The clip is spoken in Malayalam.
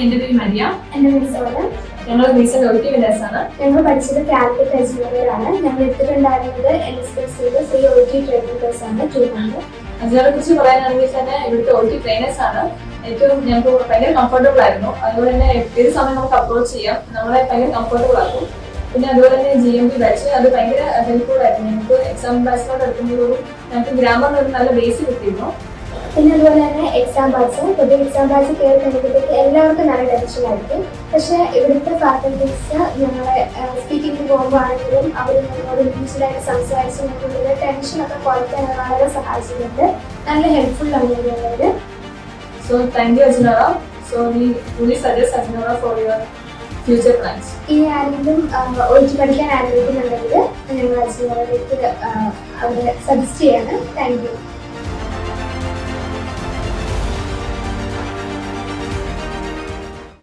എൻ്റെ പേര് മരിയ. എൻ്റെ പേര് സോന. ഞങ്ങൾ റീസെന്റ് OIT വിന്നേഴ്സ് ആണ്. ഞങ്ങൾ പഠിച്ചത് കാലിക്കറ്റ് അജ്മീറിലാണ്. ഞങ്ങൾ എടുത്തിട്ടുണ്ടായിരുന്നത് NSPCയുടെ ഫ്രീ OIT ട്രെയിനിങ് കോഴ്സ് ആണ് 2 month. അജ്മീറിനെ കുറിച്ച് പറയാനാണെങ്കിൽ തന്നെ ഇവിടുത്തെ OIT ട്രെയിനേഴ്സ് ആണ്. ഏറ്റവും ഞങ്ങൾക്ക് ഭയങ്കര കംഫർട്ടബിൾ ആയിരുന്നു. അതുപോലെ തന്നെ ഏത് സമയം നമുക്ക് അപ്രോച്ച് ചെയ്യാം, നമ്മളെ ഭയങ്കര കംഫർട്ടബിൾ ആക്കും. പിന്നെ അതുപോലെ തന്നെ GMP ബാച്ച് അത് ഭയങ്കര ഹെൽപ്ഫുൾ ആയിരുന്നു. ഞങ്ങൾക്ക് എക്സാം ബാച്ചിനോട് എടുക്കുമ്പോഴും ഞങ്ങൾക്ക് ഗ്രാമറിന് ഒരു നല്ല ബേസ് കിട്ടിയിരുന്നു. പിന്നെ അതുപോലെ തന്നെ എക്സാം ബാച്ച്, പുതിയ എക്സാം ബാച്ച് കയറി കഴിയുമ്പോഴത്തേക്ക് എല്ലാവർക്കും നല്ല ടെൻഷൻ ആയിരിക്കും. പക്ഷേ ഇവിടുത്തെ ഫാക്കൽറ്റീസ് ഞങ്ങളെ സ്പീക്കിങ്ങിന് പോകുമ്പോൾ ആണെങ്കിലും അവർ ഞങ്ങളോട് ഇംഗ്ലീഷിലായിട്ട് സംസാരിച്ച് ഞങ്ങളുടെ ടെൻഷനൊക്കെ കുറയ്ക്കാൻ വളരെ സഹായിച്ചിട്ടുണ്ട്. നല്ല ഹെൽപ്ഫുൾ ആണ് ഞങ്ങളവർ. So thank you Ajnora. So we truly suggest Ajnora for your future plans. ഇനി ആരെങ്കിലും OIT പഠിക്കാൻ ആഗ്രഹിക്കുന്നുണ്ടെങ്കിൽ ഞങ്ങൾ അജ്മീറിലേക്ക് അവരെ സജസ്റ്റ് ചെയ്യാണ്. Thank you.